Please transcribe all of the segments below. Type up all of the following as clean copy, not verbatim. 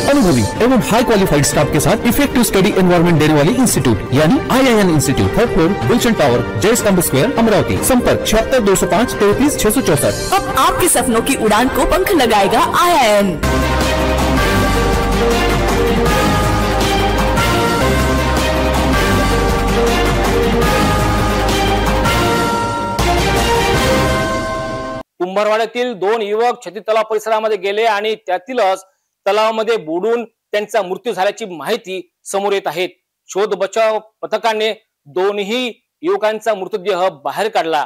अनुभवी एवं हाई qualified staff के साथ इफेक्टिव स्टडी एनवायरमेंट देने वाली इंस्टीट्यूट यानी IIN institute, 3rd floor, Gulshan tower, Jai Stambh square, Amravati. संपर्क 76 205 33 664। अब आपके सपनों की उड़ान को पंख लगाएगा IIN। कुंभारवाड्यातील 2 युवक छत्री तलाव परिसरामध्ये गेले आणि त्यातीलच तलावामध्ये बुडून त्यांचा मृत्यू झाल्याची माहिती समोर येत आहे। शोध बचाव पथकाने दोन्ही युवकांचा मृतदेह बाहेर काढला।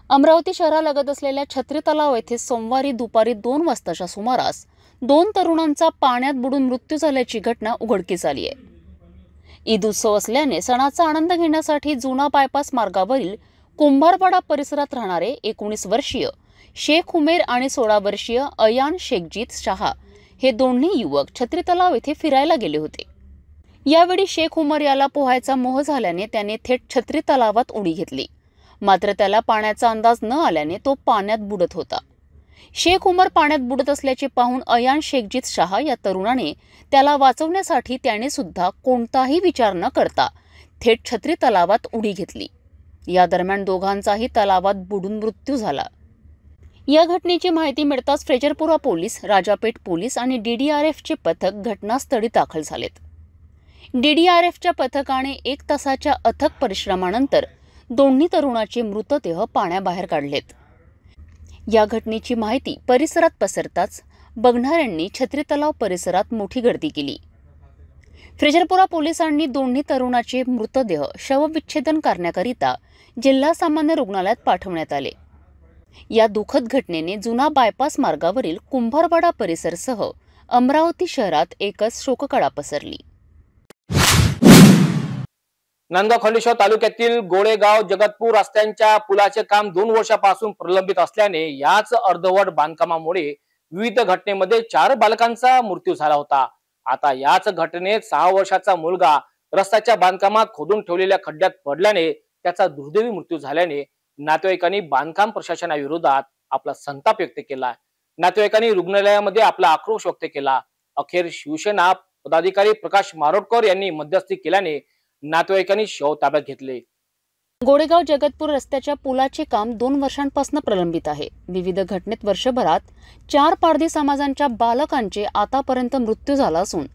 अमरावती शहरालगत असलेल्या छत्री तलाव येथे सोमवारी दुपारी 2 वाजताच्या सुमारास 2 तरुणांचा पाण्यात बुडून मृत्यू झाल्याची घटना उघडकीस आली आहे। ईद उत्सव असल्याने सणाचा आनंद घेण्यासाठी जुना बायपास मार्गावरील कुंभारवाडा परिसरात राहणारे 19 वर्षीय शेख उमेर आणि 16 वर्षीय अयान शेखजीत शाह हे दोन्ही युवक छत्री तलाव येथे फिरायला गेले होते। यावेळी शेख उमर याला पोहायचा मोह झाल्याने त्याने थेट छत्री तलावात उडी घेतली, मात्र त्याला पाण्याचा अंदाज न आल्याने तो पाण्यात बुडत होता। शेख उमर पाण्यात बुडत असल्याचे पाहून अयान शेखजीत शाह या तरुणाने त्याला वाचवण्यासाठी त्याने सुद्धा कोणताही विचार न करता थेट छत्री तलावात उडी घेतली। या दरम्यान दोघांचाही तलावात बुडून मृत्यू झाला। या घटनेची माहिती मिळताच फ्रेजरपुरा पोलीस, राजापेठ पोलीस आणि DDRFचे पथक घटनास्थळी दाखल झालेत। DDRFच्या पथकाने 1 तासाच्या अथक परिश्रमानंतर दोन्ही तरुणाचे मृतदेह पाण्याबाहेर काढलेत। या घटनेची माहिती परिसरात पसरताच बघणाऱ्यांनी छत्री तलाव परिसरात मोठी गर्दी केली। फ्रेजरपुरा पोलिसांनी दोन्ही तरुणाचे मृतदेह शवविच्छेदन करण्याकरिता जिल्हा सामान्य रुग्णालयात पाठवण्यात आले। या दुःखद घटनेने जुना बायपास मार्गावरील कुंभारवाडा परिसरसह अमरावती शहरात एकच शोककळा पसरली। नांदगाव तालुक्यातील गोळेगाव जगतपूर रस्त्यांच्या पुलाचे काम 2 वर्षापासून प्रलंबित असल्याने याच अर्धवट बांधकामामुळे विविध घटनेमध्ये 4 बालकांचा मृत्यू झाला होता। आता याच घटनेत 6 वर्षाचा मुलगा रस्त्याच्या बांधकामात खोदून ठेवलेल्या खड्ड्यात पडल्याने त्याचा दुर्दैवी मृत्यू झाल्याने नातेवाईकांनी बांधकाम प्रशासनाविरोधात आपला संताप व्यक्त केला। नातेवाईकांनी रुग्णालयामध्ये आपला आक्रोश व्यक्त केला। अखेर शिवसेना पदाधिकारी प्रकाश मारोटकर यांनी मध्यस्थी केल्याने नातेवाईकांनी शव ताब्यात घेतले। गोळेगाव जगतपूर रस्त्याच्या पुलाचे काम 2 वर्षांपासून प्रलंबित आहे। विविध घटनेत वर्षभरात 4 पारधी समाजांच्या बालकांचे आतापर्यंत मृत्यू झाला असून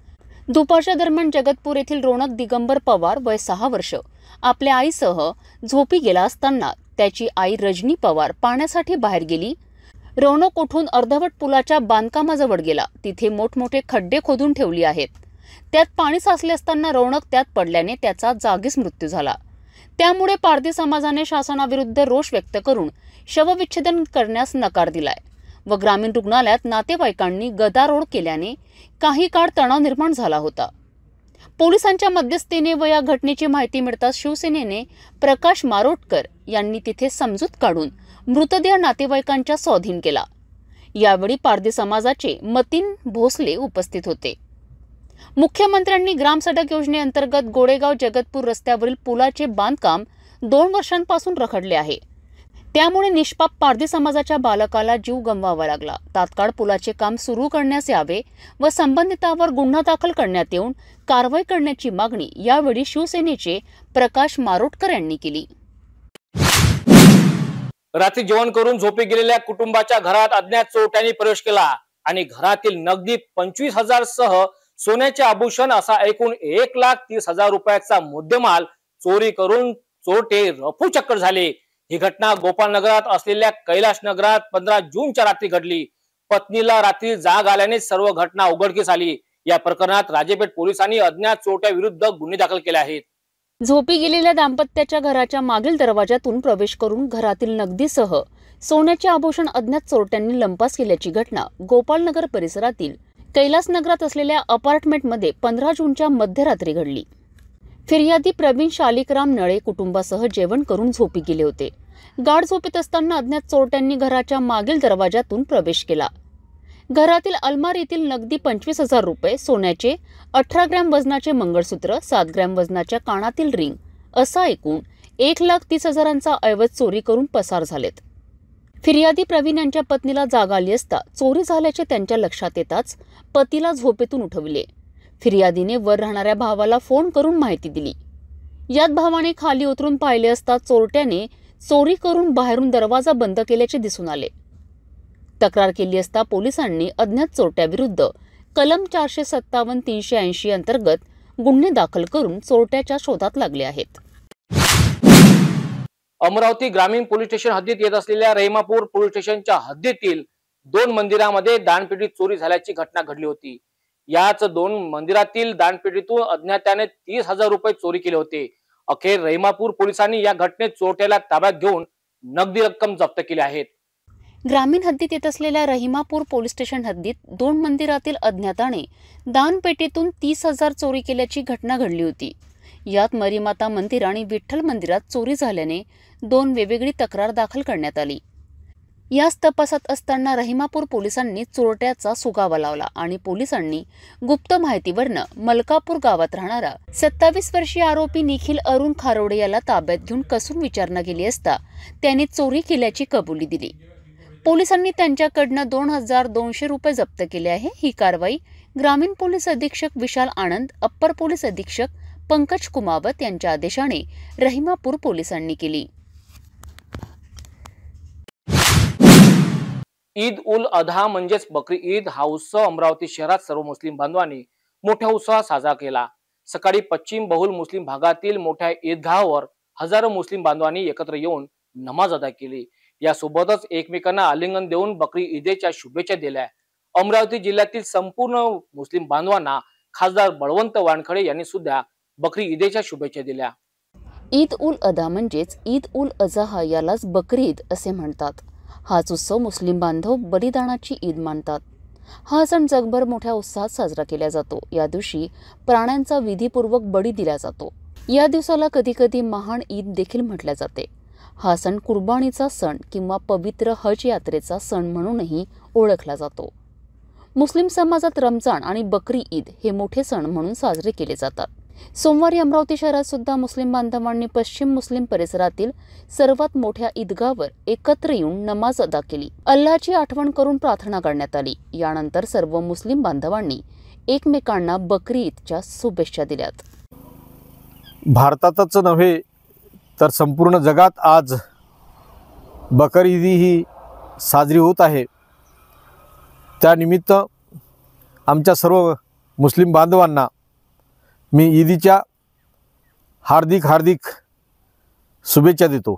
दुपारच्या दरम्यान जगतपूर येथील रोनक दिगंबर पवार वय 6 वर्ष आपल्या आईसह झोपी गेला असताना त्याची आई रजनी पवार पाण्यासाठी बाहेर गेली। रोनक उठून अर्धवट पुलाच्या बांधकामाजवळ गेला। तिथे मोठमोठे खड्डे खोदून ठेवली आहेत। त्यात पाणी साचले असताना रोनक त्यात पडल्याने त्याचा जागीच मृत्यू झाला। त्यामुळे पारधी समाजाने शासनाविरुद्ध रोष व्यक्त करून शवविच्छेदन करण्यास नकार दिलाय व ग्रामीण रुग्णालयात नातेवाईकांनी गदारोळ केल्याने काही काळ तणाव निर्माण झाला होता। पोलिसांच्या मध्यस्थीने व या घटनेची माहिती मिळताच शिवसेनेने प्रकाश मारोटकर यांनी तिथे समजूत काढून मृतदेह नातेवाईकांच्या स्वाधीन केला। यावेळी पारधी समाजाचे मतीन भोसले उपस्थित होते। मुख्यमंत्र्यांनी ग्राम सडक योजनेअंतर्गत गोळेगाव जगतपूर रस्त्यावरील पुलाचे बांधकाम 2 वर्षांपासून रखडले आहे। त्यामुळे निष्पाप पारधी समाजाच्या बालकाला जीव गमवावा लागला। तात्काळ पुलाचे काम सुरू करण्यास यावे व संबंधितांवर गुन्हा दाखल करण्यात येऊन कारवाई करण्याची मागणी यावेळी शिवसेनेचे प्रकाश मारोटकर यांनी केली। रात्री जेवण करून झोपी गेलेल्या कुटुंबाच्या घरात अज्ञात चोरट्यांनी प्रवेश केला आणि घरातील नगदी 25,000 सह सोन्याचे आभूषण असा एकूण 1,30,000 रुपयाचा मुद्देमाल चोरी करून चोरटे रफूचक्कर झाले। ही घटना गोपालनगरात असलेल्या कैलाश नगरात 15 जूनच्या रात्री घडली। पत्नीला रात्री जाग आल्याने सर्व घटना उघडकीस आली। या प्रकरणात राजेपेठ पोलिसांनी अज्ञात चोरट्याविरुद्ध गुन्हे दाखल केले आहेत। झोपी गेलेल्या दाम्पत्याच्या घराच्या मागील दरवाजातून प्रवेश करून घरातील नगदीसह सोन्याचे आभूषण अज्ञात चोरट्यांनी लंपास केल्याची घटना गोपालनगर परिसरातील कैलास नगरात असलेल्या अपार्टमेंटमध्ये 15 जूनच्या मध्यरात्री घडली। फिर्यादी प्रवीण शालिकराम नळे कुटुंबासह जेवण करून झोपी गेले होते। गाढ झोपेत असताना अज्ञात चोरट्यांनी घराच्या मागील दरवाजातून प्रवेश केला। घरातील अलमारीतील नगदी 25,000 रुपये, सोन्याचे 18 ग्रॅम वजनाचे मंगळसूत्र, 7 ग्रॅम वजनाच्या कानातील रिंग असा एकूण 1,30,000चा ऐवज चोरी करून पसार झालेत। फिर्यादी प्रवीण यांच्या पत्नीला जाग आली असता चोरी झाल्याचे त्यांच्या लक्षात येताच पतीला झोपेतून उठविले. फिर्यादीने वर राहणाऱ्या भावाला फोन करून माहिती दिली. यात भावाने खाली उतरून पाहिले असता चोरट्याने चोरी करून बाहेरून दरवाजा बंद केल्याचे दिसून आले. तक्रार केली असता पोलिसांनी अज्ञात चोरट्याविरुद्ध कलम 457-380 अंतर्गत गुन्हे दाखल करून चोरट्याच्या शोधात लागले आहेत. अमरावती ग्रामीण पोलीस स्टेशन हद्दीत येत असलेल्या रहिमापूर पोलीस स्टेशनच्या हद्दीतील 2 मंदिरामध्ये दानपेटीत चोरी झाल्याची घटना घडली होती. याच 2 मंदिरातील दानपेटीतून अज्ञाताने 30,000 रुपये चोरी केले होते. अखेर रहिमापूर पोलिसांनी या घटनेत चोरट्याला ताब्यात घेऊन नगदी रक्कम जप्त केली आहे. ग्रामीण हद्दीत येत असलेल्या रहिमापूर पोलीस स्टेशन हद्दीत 2 मंदिरातील अज्ञाताने दानपेटीतून 30,000 चोरी केल्याची घटना घडली होती. यात मरीमाता मंदिर आणि विठ्ठल मंदिरात चोरी झाल्याने 2 वेगवेगळी तक्रार दाखल करण्यात आली. याच तपासात असताना रहिमापूर पोलिसांनी चोरट्याचा सुगावा लावला आणि पोलिसांनी गुप्त माहितीवरनं मलकापूर गावात राहणारा 27 वर्षीय आरोपी निखिल अरुण खारोडे याला ताब्यात घेऊन कसून विचारणा केली असता त्याने चोरी केल्याची कबुली दिली. पोलिसांनी त्यांच्याकडनं 2,200 रुपये जप्त केले आहे. ही कारवाई ग्रामीण पोलीस अधीक्षक विशाल आनंद, अप्पर पोलीस अधीक्षक पंकज कुमावत यांच्या आदेशाने रहिमापूर पोलिसांनी केली. ईद उल अधा म्हणजेच बकरी ईद हा उत्सव अमरावती शहरात सर्व मुस्लिम बांधवांनी मोठ्या उत्साहात साजरा केला. सकाळी पश्चिम बहुल मुस्लिम भागातील मोठ्या ईदगाहावर हजारो मुस्लिम बांधवांनी एकत्र येऊन नमाज अदा केली. यासोबतच एकमेकांना आलिंगन देऊन बकरी ईदेच्या शुभेच्छा दिल्या. अमरावती जिल्ह्यातील संपूर्ण मुस्लिम बांधवांना खासदार बळवंत वानखडे यांनी सुद्धा बकरी ईदेच्या शुभेच्छा दिल्या. ईद उल अधा म्हणजेच ईद उल अझहा यालाच बकरी ईद असे म्हणतात. हाच उत्सव मुस्लिम बांधव बलिदानाची ईद मानतात. हा सण जगभर मोठ्या उत्साहात साजरा केला जातो. या दिवशी प्राण्यांचा विधीपूर्वक बळी दिला जातो. या दिवसाला कधी कधी महान ईद देखील म्हटले जाते. हा सण कुर्बानीचा सण किंवा पवित्र हज यात्रेचा सण म्हणूनही ओळखला जातो. मुस्लिम समाजात रमजान आणि बकरी ईद हे मोठे सण म्हणून साजरे केले जातात. सोमवारी अमरावती शहरात सुद्धा मुस्लिम बांधवांनी पश्चिम मुस्लिम परिसरातील सर्वात मोठ्या ईदगाहवर एकत्र येऊन नमाज अदा केली. अल्लाची आठवण करून प्रार्थना करण्यात आली. यानंतर सर्व मुस्लिम बांधवांनी एकमेकांना बकरी ईदच्या शुभेच्छा दिल्यात. भारतातच नव्हे तर संपूर्ण जगात आज बकरी ईद ही साजरी होत आहे. त्यानिमित्त आमच्या सर्व मुस्लिम बांधवांना मी ईदीच्या हार्दिक शुभेच्छा देतो.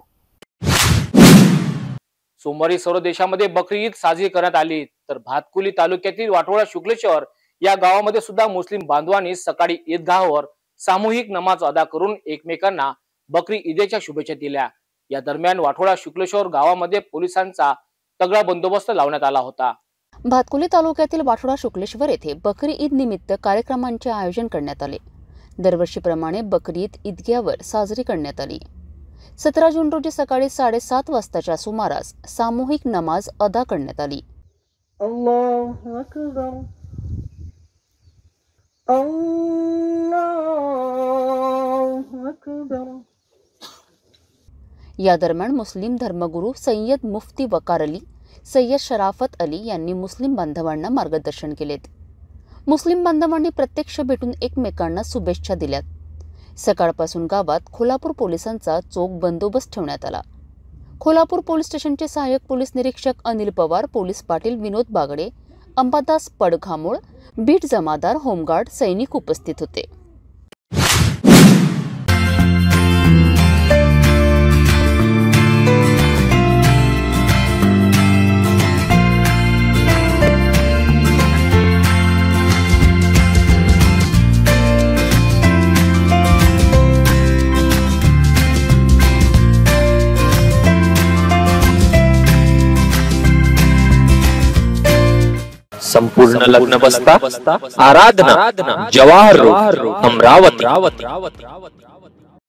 सोमवारी सर्व देशामध्ये बकरी ईद साजरी करण्यात आली, तर भातकुली तालुक्यातील वाटोळा शुक्लेश्वर या गावामध्ये सुद्धा मुस्लिम बांधवांनी सकाळी ईदगाहावर सामूहिक नमाज अदा करून एकमेकांना बकरी ईदेच्या शुभेच्छा दिल्या. या दरम्यान वाटोळा शुक्लेश्वर गावामध्ये पोलिसांचा तगडा बंदोबस्त लावण्यात आला होता. भातकुली तालुक्यातील वाटोळा शुक्लेश्वर येथे बकरी ईद निमित्त कार्यक्रमांचे आयोजन करण्यात आले. दरवर्षीप्रमाणे बकरी ईद ईदगाहावर साजरी करण्यात आली. 17 जून रोजी सकाळी 7:30 वाजताच्या सुमारास सामूहिक नमाज अदा करण्यात आली. अल्लाहु अकबर अल्लाहु अकबर. या दरम्यान मुस्लिम धर्मगुरू सय्यद मुफ्ती वकार अली, सय्यद शराफत अली यांनी मुस्लिम बांधवांना मार्गदर्शन केलेत. मुस्लिम बांधवांनी प्रत्यक्ष भेटून एकमेकांना शुभेच्छा दिल्यात. सकाळपासून गावात खोलापूर पोलिसांचा चोख बंदोबस्त ठेवण्यात आला. खोलापूर पोलीस स्टेशनचे सहाय्यक पोलीस निरीक्षक अनिल पवार, पोलीस पाटील विनोद बागडे, अंबादास पडघामोळ, बीट जमादार, होमगार्ड, सैनिक उपस्थित होते. संपूर्ण लग्न बस्ता आराधना जवाहर रोड अमरावती.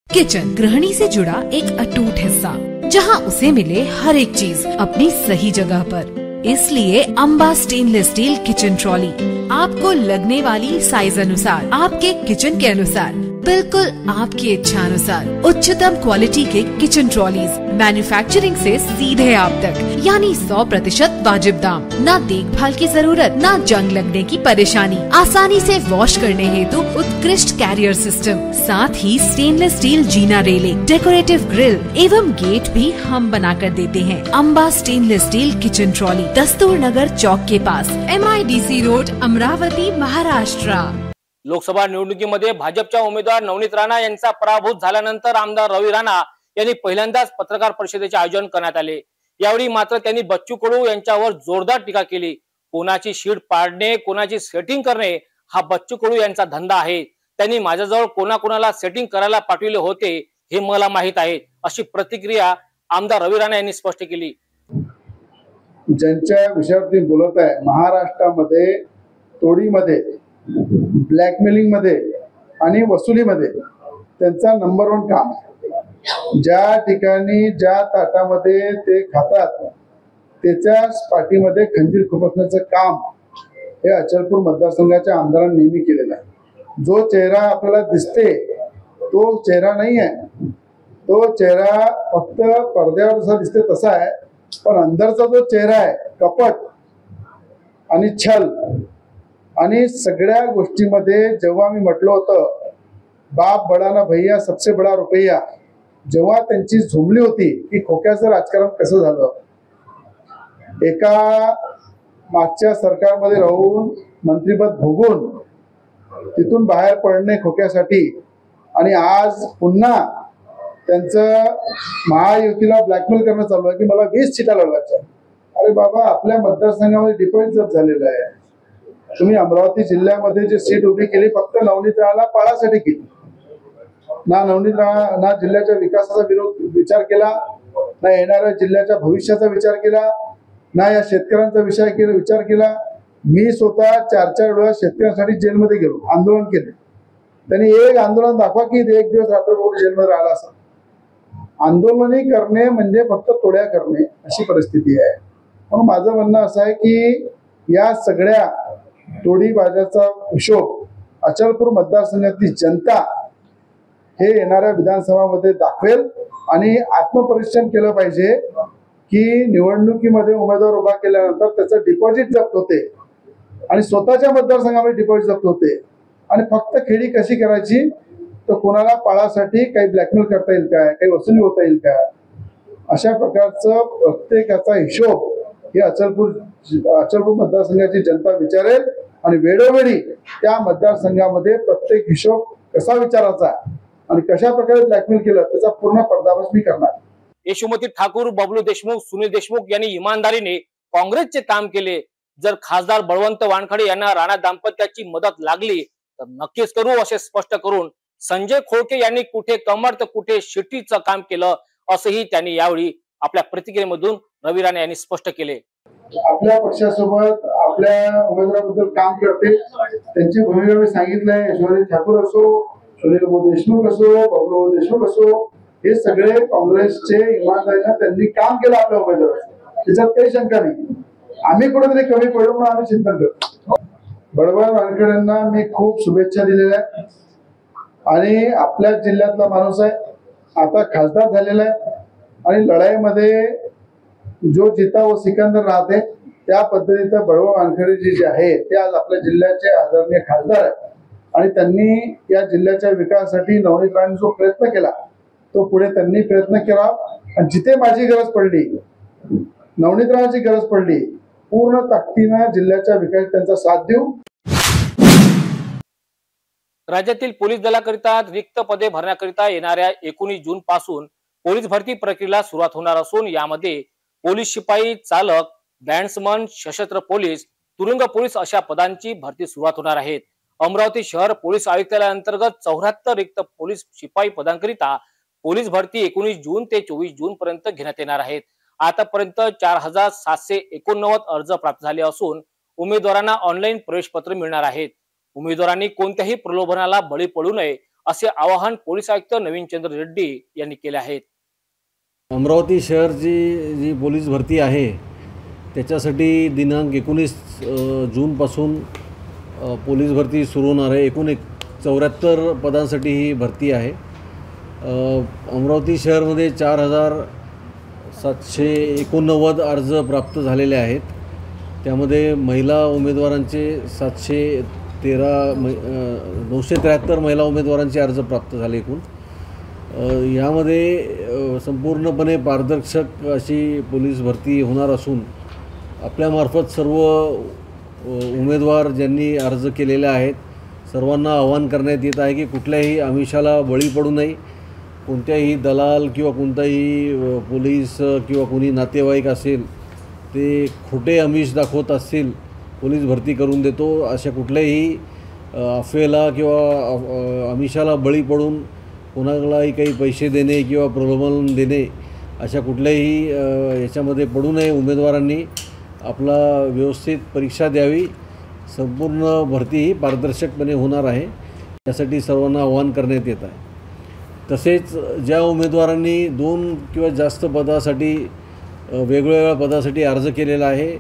किचन गृहिणी से जुड़ा एक अटूट हिस्सा, जहां उसे मिले हर एक चीज अपनी सही जगह पर. इसलिए Amba stainless steel kitchen trolley आपको लगने वाली साइज अनुसार, आपके किचन के अनुसार बिल्कुल आपकी इच्छा अनुसार उच्चतम क्वालिटी के किचन ट्रॉलीज मैन्युफैक्चरिंग से सीधे आप तक, यानी 100% वाजिब दाम, ना देखभाल की जरूरत, ना जंग लगने की परेशानी, आसानी से वॉश करने हेतु उत्कृष्ट कैरियर सिस्टम, साथ ही स्टेनलेस स्टील जीना रेलिंग, डेकोरेटिव ग्रिल एवं गेट भी हम बना कर देते हैं। Amba stainless steel kitchen trolley, Dastur Nagar Chowk के पास, MIDC रोड, अमरावती, महाराष्ट्र। लोकसभा निवडणुकीमध्ये भाजपच्या उमेदवार नवनीत राणा यांचा पराभूत झाल्यानंतर आमदार रवी राणा यांनी पहिल्यांदाच पत्रकार परिषदेचे आयोजन करण्यात आले। यावेळी मात्र त्यांनी बच्चू कडू यांच्यावर जोरदार टीका केली। कोणाची शीट पाडणे, कोणाची सेटिंग करणे हा बच्चू कडू यांचा धंदा आहे। त्यांनी माझ्याजवळ कोणाकोणाला सेटिंग करायला पाठविले होते हे मला माहित आहे, अशी प्रतिक्रिया आमदार रवी राणा यांनी स्पष्ट केली। ज्यांच्या विषयावरती बोलत आहे, महाराष्ट्रामध्ये तोडीमध्ये, ब्लॅकमेलिंग मध्ये आणि वसुलीमध्ये त्यांचा नंबर 1 काम आहे। ज्या ठिकाणी ज्या ताटामध्ये ते खातात त्याच्याच पाठीमध्ये खंजीर खुपसण्याचं काम हे अचलपूर मतदारसंघाच्या आमदारांनी नेहमी केलेलं आहे। जो चेहरा आपल्याला दिसते तो चेहरा नाही आहे, तो चेहरा फक्त पडद्यावर जसा दिसते तसा आहे, पण अंदरचा जो चेहरा आहे कपट आणि छल आणि सगळ्या गोष्टीमध्ये जेव्हा मी म्हटलं होतं बाप बडा ना भैया सबसे बडा रुपया, जेव्हा त्यांची झुमली होती की खोक्याचं राजकारण कसं झालं, एका मागच्या सरकारमध्ये राहून मंत्रिपद भोगून तिथून बाहेर पडणे खोक्यासाठी आणि आज पुन्हा त्यांचं महायुतीला ब्लॅकमेल करणं चालू आहे की मला 20 सीटा लढवायच्या। अरे बाबा, आपल्या मतदारसंघामध्ये डिपॉझिट जप्त झालेलं आहे। तुम्ही अमरावती जिल्ह्यामध्ये जे सीट उभी केली फक्त नवनीत राणाला पाळासाठी केली, ना नवनीत राणा ना जिल्ह्याच्या विकासाचा विचार केला, ना येणाऱ्या जिल्ह्याच्या भविष्याचा विचार केला, ना या शेतकऱ्यांचा विचार केला। मी स्वतः 4-4 वेळा शेतकऱ्यांसाठी जेलमध्ये गेलो, आंदोलन केले। त्यांनी एक आंदोलन दाखवा की 1 दिवस रात्रभर जेलमध्ये राहिला असं। आंदोलने करणे म्हणजे फक्त तोड्या करणे अशी परिस्थिती आहे। म्हणून माझं म्हणणं असं आहे की या सगळ्या तोडीबाजाचा हिशोब अचलपूर मतदारसंघातली जनता हे येणाऱ्या विधानसभामध्ये दाखवेल आणि आत्मपरीक्षण केलं पाहिजे की निवडणुकीमध्ये उमेदवार उभा केल्यानंतर त्याचं डिपॉझिट जप्त होते आणि स्वतःच्या मतदारसंघामध्ये डिपॉझिट जप्त होते आणि फक्त खेळी कशी करायची, तर कोणाला पाळासाठी काही ब्लॅकमेल करता येईल काय, काही वसुली होता येईल का, अशा प्रकारचं प्रत्येकाचा हिशोब हे अचलपूर मतदारसंघाची जनता विचारेल आणि वेळोवेळी त्या मतदारसंघामध्ये प्रत्येक हिशोब कसा विचारायचा आणि कशा प्रकारे ब्लॅकमेल केलं त्याचा पूर्ण पर्दाफाश मी करणार। यशोमती ठाकूर, बबलू देशमुख, सुनील देशमुख यांनी इमानदारीने काँग्रेसचे काम केले। जर खासदार बळवंत वानखडे यांना राणा दाम्पत्याची मदत लागली तर नक्कीच करू, असे स्पष्ट करून संजय खोळके यांनी कुठे कमर तर कुठे शिट्टीचं काम केलं असंही त्यांनी यावेळी आपल्या प्रतिक्रियेमधून रवी राणा यांनी स्पष्ट केले। आपल्या पक्षासोबत आपल्या उमेदवाराबद्दल काम करते, त्यांची भूमिका मी सांगितलंय। यशोमती ठाकूर असो, सुनील देशमुख असो, बबलू देशमुख असो, हे सगळे काँग्रेसचे इमानदारीने त्यांनी काम केलं आपल्या उमेदवार, त्याच्यात काही शंका नाही। आम्ही कुठेतरी कमी पडलो म्हणून आम्ही चिंतन करतो। बळवंत वानखडेंना मी खूप शुभेच्छा दिलेल्या आहेत आणि आपल्याच जिल्ह्यातला माणूस आहे, आता खासदार झालेला आहे आणि लढाईमध्ये जो जिता व सिकंदर राहते त्या पद्धतीचं बळवंत वानखडे जे आहे ते आज आपल्या जिल्ह्याचे आदरणीय खासदार आहेत आणि त्यांनी या जिल्ह्याच्या विकासासाठी नवनीत राणांनी जो प्रयत्न केला तो पुढे त्यांनी प्रयत्न केला आणि जिथे माझी गरज पडली, नवनीत राणांची गरज पडली, पूर्ण ताकदीने जिल्ह्याच्या विकास त्यांचा साथ देऊ। राज्यातील पोलीस दलाकरिता रिक्त पदे भरण्याकरिता येणाऱ्या 19 जून पासून पोलीस भरती प्रक्रियेला सुरुवात होणार असून यामध्ये पोलीस शिपाई, चालक, बँड्समन, सशस्त्र पोलीस, तुरुंग पोलीस अशा पदांची भरती सुरुवात होणार आहे। अमरावती शहर पोलीस आयुक्तालयाअंतर्गत 74 रिक्त पोलीस शिपाई पदांकरिता पोलीस भरती 19 जून ते 24 जून पर्यंत घेण्यात येणार आहेत। आतापर्यंत 4789 अर्ज प्राप्त झाले असून उमेदवारांना ऑनलाईन प्रवेश पत्र मिळणार आहेत। उमेदवारांनी कोणत्याही प्रलोभनाला बळी पडू नये असे आवाहन पोलीस आयुक्त नवीन चंद्र रेड्डी यांनी केले आहे। अमरावती शहरची जी पोलीस भरती आहे त्याच्यासाठी दिनांक 19 जूनपासून पोलीस भरती सुरू होणार आहे। एकूण 74 पदांसाठी ही भरती आहे. अमरावती शहरमध्ये 4789 अर्ज प्राप्त झालेले आहेत. त्यामध्ये महिला उमेदवारांचे 973 महिला उमेदवारांचे अर्ज प्राप्त झाले एकूण. यामध्ये संपूर्णपणे पारदर्शक अशी पोलीस भरती होणार असून आपल्यामार्फत सर्व उमेदवार ज्यांनी अर्ज केलेले आहेत सर्वांना आवाहन करण्यात येत आहे की कुठल्याही आमिषाला बळी पडू नये. कोणत्याही दलाल किंवा कोणताही पोलीस किंवा कोणी नातेवाईक असेल ते खोटे आमिष दाखवत असतील पोलीस भरती करून देतो अशा कुठल्याही अफवेला किंवा आमिषाला बळी पडून कोणालाही काही पैसे देणे किंवा प्रलोभन देणे अशा कुठल्याही याच्यामध्ये पडू नये. उमेदवारांनी आपला व्यवस्थित परीक्षा द्यावी. संपूर्ण भरती ही पारदर्शकपणे होणार आहे यासाठी सर्वांना आवाहन करण्यात येत आहे. तसेच ज्या उमेदवारांनी 2 किंवा जास्त पदासाठी वेगवेगळ्या पदासाठी अर्ज केलेला आहे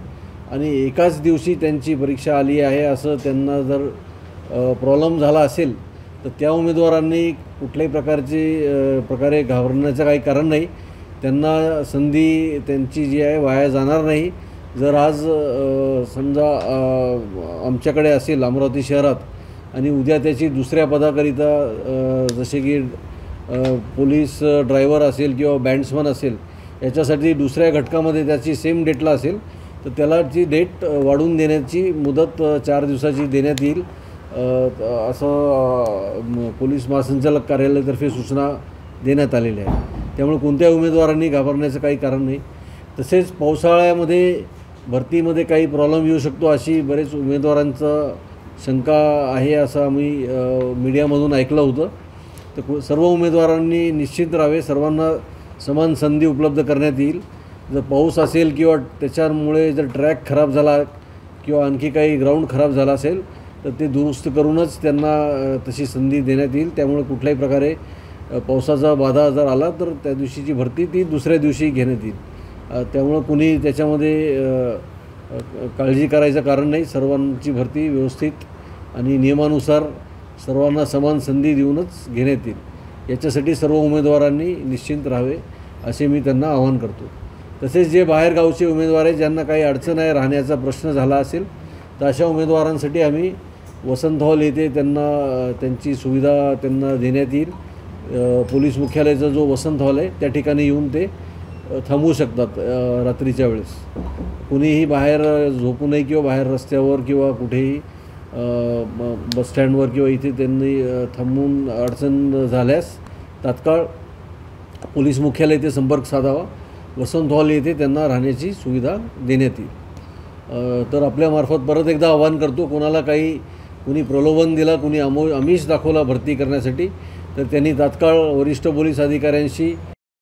आणि एकाच दिवशी त्यांची परीक्षा आली आहे असं त्यांना जर प्रॉब्लेम झाला असेल तर त्या उमेदवारांनी कुठल्याही प्रकारे घाबरण्याचं काही कारण नाही. त्यांना संधी त्यांची जी आहे वाया जाणार नाही. जर आज समजा आमच्याकडे असेल अमरावती शहरात आणि उद्या त्याची दुसऱ्या पदाकरिता जसे की पोलीस ड्रायव्हर असेल किंवा बँड्समन असेल याच्यासाठी दुसऱ्या घटकामध्ये त्याची सेम डेटला असेल तर त्याला ती डेट वाढवून देण्याची मुदत 4 दिवसाची देण्यात येईल असं पोलीस महासंचालक कार्यालयातर्फे सूचना देण्यात आलेल्या आहे. त्यामुळे कोणत्या उमेदवारांनी घाबरण्याचं काही कारण नाही. तसेच पावसाळ्यामध्ये भरतीमध्ये काही प्रॉब्लेम येऊ शकतो अशी बरेच उमेदवारांचं शंका आहे असं आम्ही मीडियामधून ऐकलं होतं. तर सर्व उमेदवारांनी निश्चित राहावे. सर्वांना समान संधी उपलब्ध करण्यात येईल. जर पाऊस असेल किंवा त्याच्यामुळे जर ट्रॅक खराब झाला किंवा आणखी काही ग्राउंड खराब झाला असेल तर ते दुरुस्त करूनच त्यांना तशी संधी देण्यात येईल. त्यामुळे कुठल्याही प्रकारे पावसाचा बाधा जर आला तर त्या दिवशीची भरती ती दुसऱ्या दिवशी घेण्यात येईल. त्यामुळं कुणी त्याच्यामध्ये काळजी करायचं कारण नाही. सर्वांची भरती व्यवस्थित आणि नियमानुसार सर्वांना समान संधी देऊनच घेण्यात येईल. याच्यासाठी सर्व उमेदवारांनी निश्चिंत राहावे असे मी त्यांना आवाहन करतो. तसेच जे बाहेरगावचे उमेदवार आहेत ज्यांना काही अडचण आहे राहण्याचा प्रश्न झाला असेल तर अशा उमेदवारांसाठी आम्ही वसंत हॉल येथे त्यांची सुविधा त्यांना देण्यात येईल. पोलीस मुख्यालयाचा जो वसंत हॉल आहे त्या ठिकाणी येऊन ते थांबवू शकतात रात्रीच्या वेळेस. कुणीही बाहेर झोपू नये किंवा बाहेर रस्त्यावर किंवा कुठेही बसस्टँडवर किंवा इथे त्यांनी थांबून अडचण झाल्यास तात्काळ पोलीस मुख्यालय येथे संपर्क साधावा. वसंत हॉल येथे त्यांना राहण्याची सुविधा देण्यात येईल. तर आपल्यामार्फत परत एकदा आवाहन करतो कोणाला कुणी प्रलोभन दिला कुणी आमिष दाखवला भरती करण्यासाठी तर त्यांनी तात्काळ वरिष्ठ पोलीस अधिकाऱ्यांशी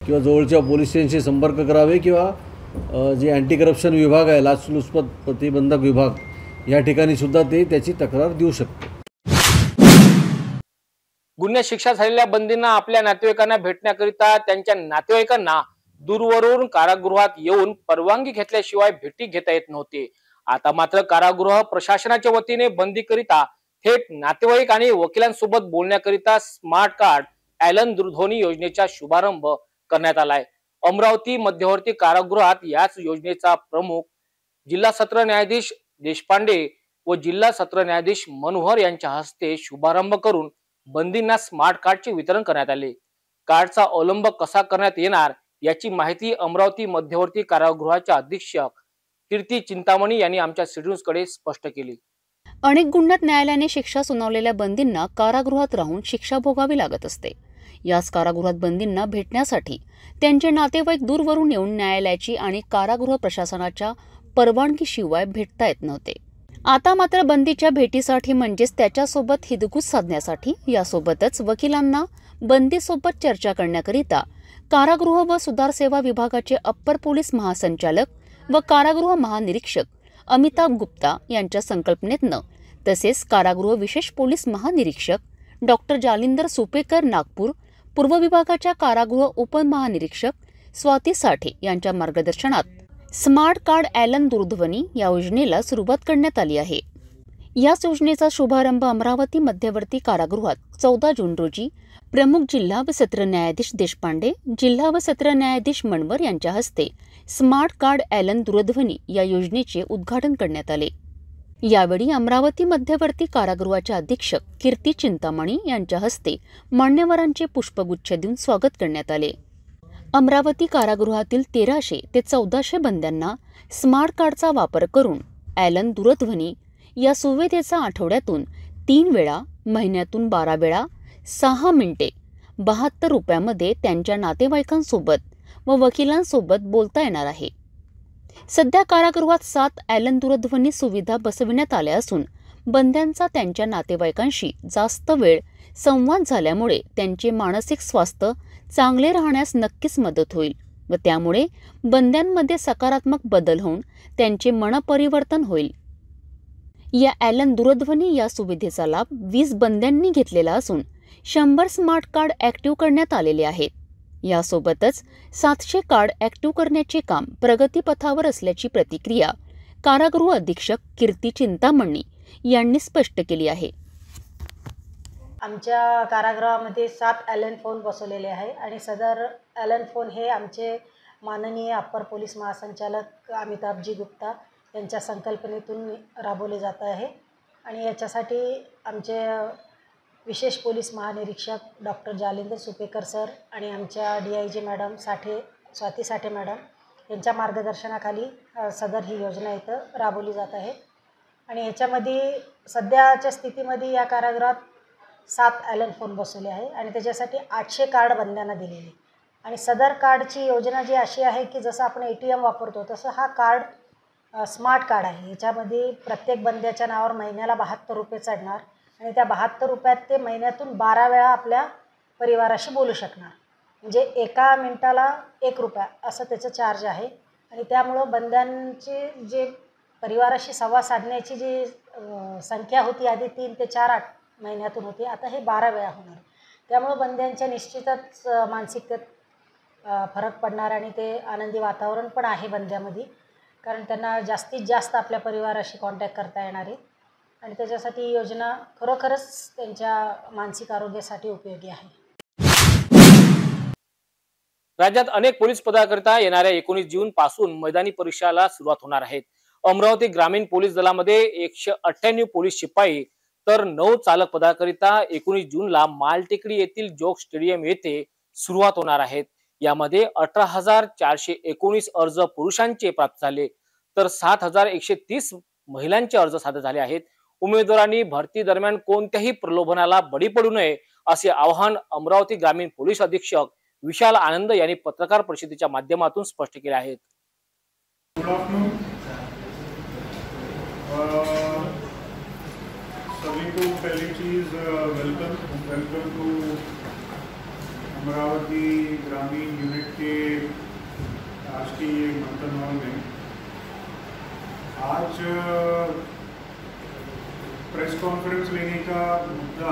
किंवा जवळच्या पोलीस स्टेशनशी संपर्क करावे किंवा जे अँटी करप्शन विभाग आहे लाचलुचपत प्रतिबंधक विभाग या ठिकाणी सुद्धा ते त्याची तक्रार देऊ शकते. गुन्ह्यात शिक्षा झालेल्या बंदींना आपल्या नातेवाईकांना भेटण्याकरिता त्यांच्या नातेवाईकांना दूरवरून कारागृहात येऊन परवानगी घेतल्याशिवाय भेटी घेता येत नव्हती. आता मात्र कारागृह प्रशासनाच्या वतीने बंदीकरिता थेट नातेवाईक आणि वकिलांसोबत बोलण्याकरिता स्मार्ट कार्ड ॲलन दूरध्वनी योजनेचा शुभारंभ करण्यात आलाय. अमरावती मध्यवर्ती कारागृहात याच योजनेचा प्रमुख जिल्हा सत्र न्यायाधीश देशपांडे व जिल्हा सत्र न्यायाधीश मनोहर यांच्या हस्ते शुभारंभ करून बंदींना स्मार्ट कार्डचे वितरण करण्यात आले. कार्डचा अवलंब कसा करण्यात येणार याची माहिती अमरावती मध्यवर्ती कारागृहाच्या अधीक्षक कीर्ती चिंतामणी यांनी आमच्या सिटीन्यूजकडे स्पष्ट केली. अनेक गुन्ह्यात न्यायालयाने शिक्षा सुनावलेल्या बंदींना कारागृहात राहून शिक्षा भोगावी लागत असते. याच कारागृहात बंदींना भेटण्यासाठी त्यांचे नातेवाईक दूरवरून येऊन न्यायालयाची आणि कारागृह प्रशासनाच्या परवानगीशिवाय भेटता येत नव्हते. आता मात्र बंदीच्या भेटीसाठी म्हणजेच त्याच्यासोबत हितगुज साधण्यासाठी यासोबतच वकिलांना बंदीसोबत चर्चा करण्याकरिता कारागृह व सुधार सेवा विभागाचे अप्पर पोलीस महासंचालक व कारागृह महानिरीक्षक अमिताभ गुप्ता यांच्या संकल्पनेतनं तसेच कारागृह विशेष पोलीस महानिरीक्षक डॉक्टर जालिंदर सुपेकर नागपूर पूर्व विभागाच्या कारागृह उपमहानिरीक्षक स्वाती साठे यांच्या मार्गदर्शनात स्मार्ट कार्ड ॲलन दूरध्वनी या योजनेला सुरुवात करण्यात आली आहे. याच योजनेचा शुभारंभ अमरावती मध्यवर्ती कारागृहात 14 जून रोजी प्रमुख जिल्हा व सत्र न्यायाधीश देशपांडे, जिल्हा व सत्र न्यायाधीश मनवर यांच्या हस्ते स्मार्ट कार्ड ॲलन दूरध्वनी या योजनेचे उद्घाटन करण्यात आले। यावेळी अमरावती मध्यवर्ती कारागृहाचे अधीक्षक कीर्ती चिंतामणी यांच्या हस्ते मान्यवरांचे पुष्पगुच्छ देऊन स्वागत करण्यात आले। अमरावती कारागृहातील 1300 ते 1400 बंद्यांना स्मार्ट कार्डचा वापर करून ॲलन दूरध्वनी या सुविधेचा आठवड्यातून 3 वेळा, महिन्यातून 12 वेळा, 6 मिनिटे 72 रुपयामध्ये त्यांच्या नातेवाईकांसोबत व वकिलांसोबत बोलता येणार आहे। सध्या कारागृहात 7 ॲलन दूरध्वनी सुविधा बसविण्यात आल्या असून बंद्यांचा त्यांच्या नातेवाईकांशी जास्त वेळ संवाद झाल्यामुळे त्यांचे मानसिक स्वास्थ्य चांगले राहण्यास नक्कीच मदत होईल व त्यामुळे बंद्यांमध्ये सकारात्मक बदल होऊन त्यांचे मनपरिवर्तन होईल। या ॲलन दूरध्वनी या सुविधेचा लाभ 20 बंद्यांनी घेतलेला असून 100 स्मार्ट कार्ड ॲक्टिव्ह करण्यात आलेले आहेत। यासोबतच 700 कार्ड ॲक्टिव्ह करण्याचे काम प्रगतीपथावर असल्याची प्रतिक्रिया कारागृह अधीक्षक कीर्ती चिंतामणी यांनी स्पष्ट केली आहे। आमच्या कारागृहामध्ये 7 ॲलन फोन बसवलेले आहे आणि सदर ॲलन फोन हे आमचे माननीय अप्पर पोलीस महासंचालक अमिताभजी गुप्ता यांच्या संकल्पनेतून राबवले जात आहे आणि याच्यासाठी आमचे विशेष पोलीस महानिरीक्षक डॉक्टर जालिंदर सुपेकर सर आणि आमच्या DIG मॅडम स्वाती साठे मॅडम यांच्या मार्गदर्शनाखाली सदर ही योजना इथं राबवली जात आहे आणि याच्यामध्ये सध्याच्या स्थितीमध्ये या कारागृहात 7 ॲलन फोन बसवले आहे आणि त्याच्यासाठी 800 कार्ड बंद्यांना दिलेले आणि सदर कार्डची योजना जी अशी आहे की जसं आपण ATM वापरतो तसं हा कार्ड स्मार्ट कार्ड आहे। याच्यामध्ये प्रत्येक बंद्याच्या नावावर महिन्याला 72 रुपये चढणार आणि त्या 72 रुपयात ते महिन्यातून 12 वेळा आपल्या परिवाराशी बोलू शकणार, म्हणजे एका मिनिटाला 1 रुपया असं त्याचं चार्ज आहे आणि त्यामुळं बंद्यांचे जे परिवाराशी संवाद साधण्याची जी संख्या होती आधी 3 ते 4 महिन्यातून होती, आता हे 12 वेळा होणार। त्यामुळं बंद्यांच्या निश्चितच मानसिकतेत फरक पडणार आणि ते आनंदी वातावरण पण आहे बंद्यामध्ये, कारण त्यांना जास्तीत जास्त आपल्या परिवाराशी कॉन्टॅक्ट करता येणार आहे आणि त्याच्यासाठी ही योजना खरोखरच त्यांच्या मानसिक आरोग्यासाठी उपयोगी आहे। राज्यात अनेक पोलीस पदाकरिता येणाऱ्या 19 जून पासून मैदानी परीक्षाला सुरुवात होणार आहेत। अमरावती ग्रामीण पोलीस दलामध्ये 198 पोलीस शिपाई तर 9 चालक पदाकरिता 19 जूनला मालटेकडी येथील जोग स्टेडियम येथे सुरुवात होणार आहेत। यामध्ये 18,419 अर्ज पुरुषांचे प्राप्त झाले तर 7,130 महिलांचे अर्ज सादर झाले आहेत। उमेदवारांनी भरती दरम्यान कोणत्याही प्रलोभनाला बळी पडू नये असे आवाहन अमरावती ग्रामीण पोलीस अधीक्षक विशाल आनंद यांनी पत्रकार परिषदेच्या माध्यमातून स्पष्ट केले आहेत। सभी को पहली चीज वेलकम टू अमरावती ग्रामीण यूनिट के आज की मंथन हॉल में। आज प्रेस कॉन्फ्रेंस लेने का मुद्दा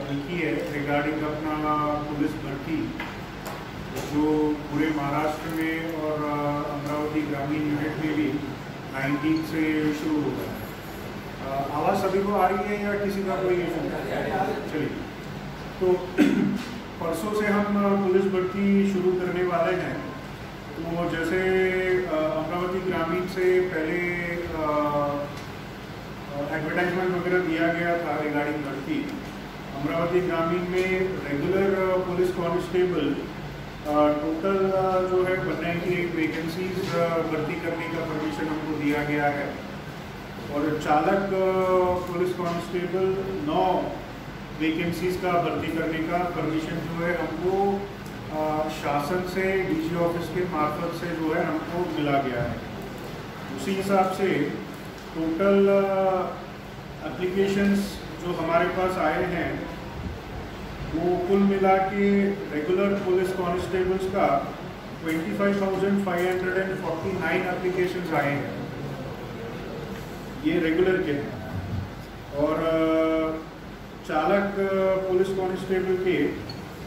एक ही है रिगार्डिंग अपना पुलिस भर्ती जो पूरे महाराष्ट्र में और अमरावती ग्रामीण यूनिट में भी 19 से शुरू होगा। आवाज़ सभी को आ रही है या किसी का कोई चलिए। तो परसों से हम पुलिस भर्ती शुरू करने वाले हैं। तो जैसे अमरावती ग्रामीण से पहले एडवर्टाइजमेंट वगैरह दिया गया था रिगार्डिंग भर्ती, अमरावती ग्रामीण में रेगुलर पुलिस कांस्टेबल टोटल जो है 198 वैकेंसीज भर्ती करने का परमिशन हमको दिया गया है और चालक पुलिस कांस्टेबल 9 वैकेंसीज का भर्ती करने का परमिशन जो है हमको शासन से DG ऑफिस के मार्फत से जो है हमको मिला गया है। उसी हिसाब से टोटल एप्लीकेशंस जो हमारे पास आए हैं वो कुल मिला के रेगुलर पुलिस कांस्टेबल्स का 25,549 एप्लीकेशंस आए हैं, ये रेगुलर के हैं। और चालक पुलिस कांस्टेबल के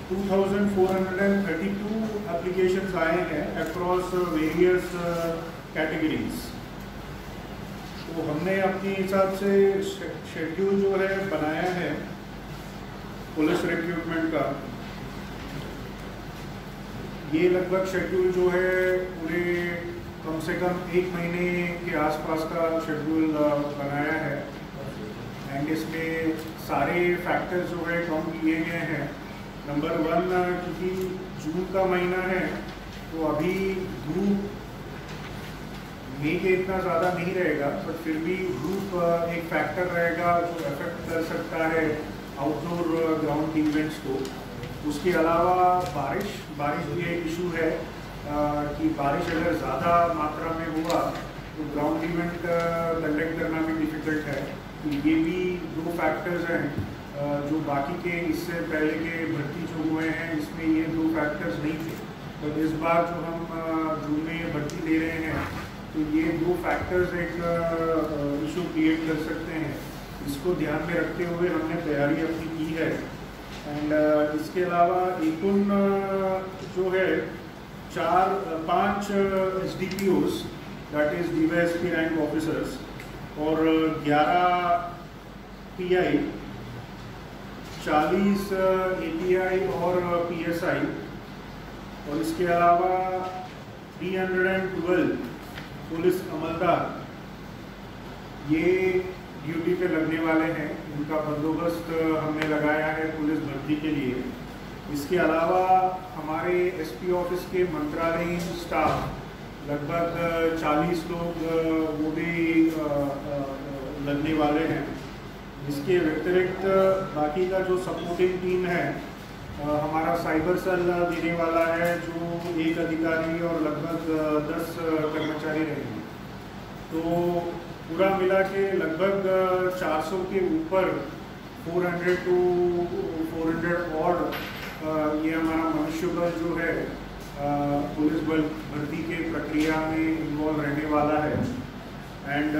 2,432 एप्लीकेशंस आए हैं अक्रॉस वेरियस कैटेगरीज। तो हमने अपने हिसाब से शेड्यूल जो है बनाया है पुलिस रिक्रूटमेंट का। ये लगभग शेड्यूल जो है पूरे कम से कम 1 महीने के आसपास का शेड्यूल बनाया है। एंड इसमें सारे फैक्टर्स जो है काउंट किए गए हैं। नंबर 1, क्योंकि जून का महीना है तो अभी धूप मई के इतना ज़्यादा नहीं रहेगा, बट फिर भी धूप एक फैक्टर रहेगा जो अफेक्ट कर सकता है आउटडोर ग्राउंड इवेंट्स को। उसके अलावा बारिश भी एक इशू है कि बारिश अगर ज़्यादा मात्रा में हुआ तो ग्राउंड इवेंट कंडक्ट करना भी डिफ़िकल्ट है। तो ये भी 2 फैक्टर्स हैं जो बाकी के इससे पहले के भर्ती जो हुए हैं इसमें ये 2 फैक्टर्स नहीं थे। बट इस बार जो हम जून में भर्ती ले रहे हैं तो ये 2 फैक्टर्स एक इशू क्रिएट कर सकते हैं। इसको ध्यान में रखते हुए हमने तैयारी अपनी की है। एंड इसके अलावा एकूण जो है 5 SDPOs that is DYSP rank officers और 11 PI, 40 API और PSI और इसके अलावा 312 पुलिस अमलदार ये ड्यूटी पे लगने वाले हैं। इनका बंदोबस्त हमने लगाया है पुलिस भर्ती के लिए। इसके अलावा हमारे SP ऑफिस के मंत्रालयीन स्टाफ लगभग 40 लोग वो भी लगने वाले हैं। इसके व्यतिरिक्त बाकी का जो सपोर्टिंग टीम है हमारा साइबर सेल देने वाला है जो 1 अधिकारी और लगभग 10 कर्मचारी रहेंगे। तो पूरा मिला के लगभग 400 के ऊपर 400 to 400 और ये हमारा मनुष्यबल जो है पुलिस बल भर्ती के प्रक्रिया में इन्वॉल्व रहने वाला है। एंड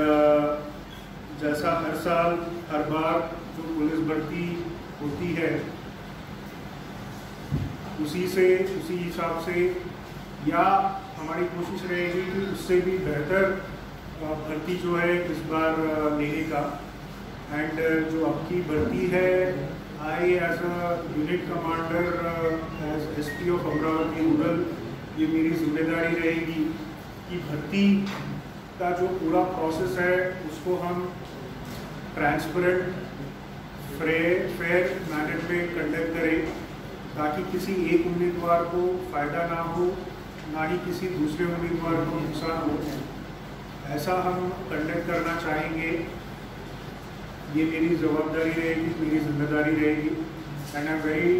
जैसा हर साल हर बार जो पुलिस भर्ती होती है उसी हिसाब से या हमारी कोशिश रहेगी कि उससे भी बेहतर भर्ती जो है इस बार लेने का। एंड जो आपकी भर्ती है I as a unit commander as SP of Amravati rural, ये मेरी जिम्मेदारी रहेगी कि भर्ती का जो पूरा प्रोसेस है उसको हम ट्रांसपेरेंट फेयर मैनर में कंडक्ट करें ताकि किसी एक उम्मीदवार को फ़ायदा ना हो, ना ही किसी दूसरे उम्मीदवार को नुकसान हो। ऐसा हम कंडक्ट करना चाहेंगे। ये मेरी जवाबदारी रहेगी, मेरी जिम्मेदारी रहेगी। And I am very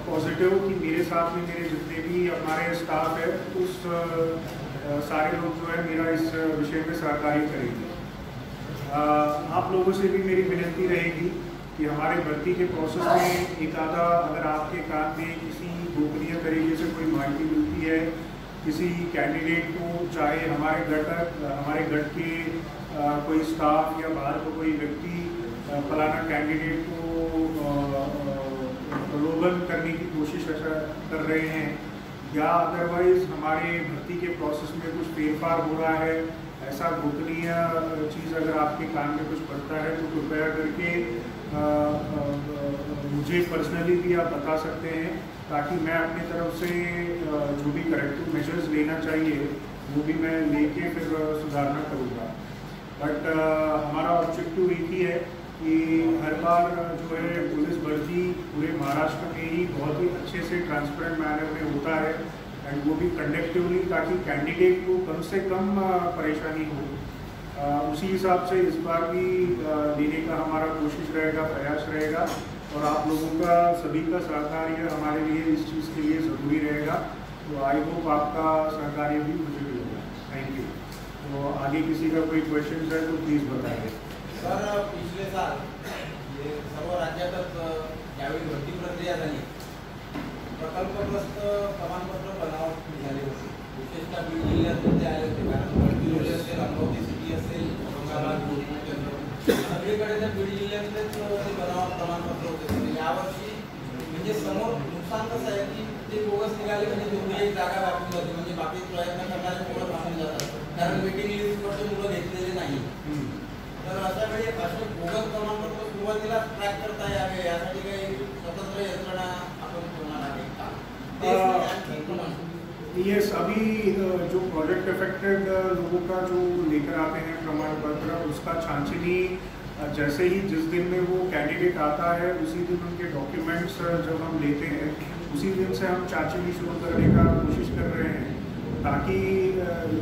positive कि मेरे साथ में मेरे जितने भी हमारे स्टाफ है उस सारे लोग जो है मेरा इस विषय में सहकार्य करेंगे। आप लोगों से भी मेरी विनती रहेगी कि हमारे भर्ती के प्रोसेस में एक आधा अगर आपके कान में किसी गोपनीय तरीके से कोई माहिती मिलती है किसी कैंडिडेट को, चाहे हमारे गढ़ के कोई स्टाफ या बाहर का कोई व्यक्ति फलाना कैंडिडेट को प्रलोभन करने की कोशिश कर रहे हैं या अदरवाइज हमारे भर्ती के प्रोसेस में कुछ फेरफार हो रहा है, ऐसा गोपनीय चीज़ अगर आपके कान में कुछ पड़ता है तो कृपया करके मुझे पर्सनली भी आप बता सकते हैं ताकि मैं अपनी तरफ से जो भी करेक्टिव मेजर्स लेना चाहिए वो भी मैं लेके फिर सुधारना करूँगा। बट हमारा ऑब्जेक्टिव एक ही है कि हर बार जो है पुलिस भर्ती पूरे महाराष्ट्र में ही बहुत ही अच्छे से ट्रांसपेरेंट मैनर में होता है एंड वो भी कंडक्टिवली ताकि कैंडिडेट को कम से कम परेशानी हो। उसी हिसाब से इस बार भी लेने का हमारा कोशिश रहेगा, प्रयास रहेगा और आप लोगों का सभी का सहकार्य हमारे लिए इस चीज़ के लिए ज़रूरी रहेगा। तो आई होप आपका सहकार्य भी मुझे मिलेगा। Thank you. तो आगे किसी का कोई क्वेश्चन है तो प्लीज़ बताइए। सर, पिछले साल ये सर्व राज्यातच ज्यावेळी भरती प्रक्रिया झाली प्रकल्पग्रस्त प्रमाणपत्र बनावट निघाले होते, विशेषतः बीड जिल्ह्यातून ते आले होते। कारण भरती वेळी असेल, अमरावती सिटी असेल, औरंगाबाद सगळीकडे त्या बीड जिल्ह्यातलेच ते बनावट प्रमाणपत्र होते। यावर्षी म्हणजे समोर नुकसान कसं आहे की ते बोगस निघाले म्हणजे तेवढी एक जागा व्यापून जाते, म्हणजे बाकी प्रयत्न करणारे पोरं थांबून जातात। कारण मीटिंग लिस्टमध्ये मुलं घेतलेले नाही. तर अशा वेळी असे बोगस प्रमाणपत्र सुरुवातीला ट्रॅक करता यावे यासाठी काही स्वतंत्र यंत्रणा आपण ठेवणार आहे का? यस, अभी जो प्रोजेक्ट अफेक्टेड लोगों का जो लेकर आते हैं प्रमाण पत्र, उसका छानछीनी जैसे ही जिस दिन में वो कैंडिडेट आता है उसी दिन उनके डॉक्यूमेंट्स जब हम लेते हैं उसी दिन से हम छानछीनी शुरू करने का कोशिश कर रहे हैं, ताकि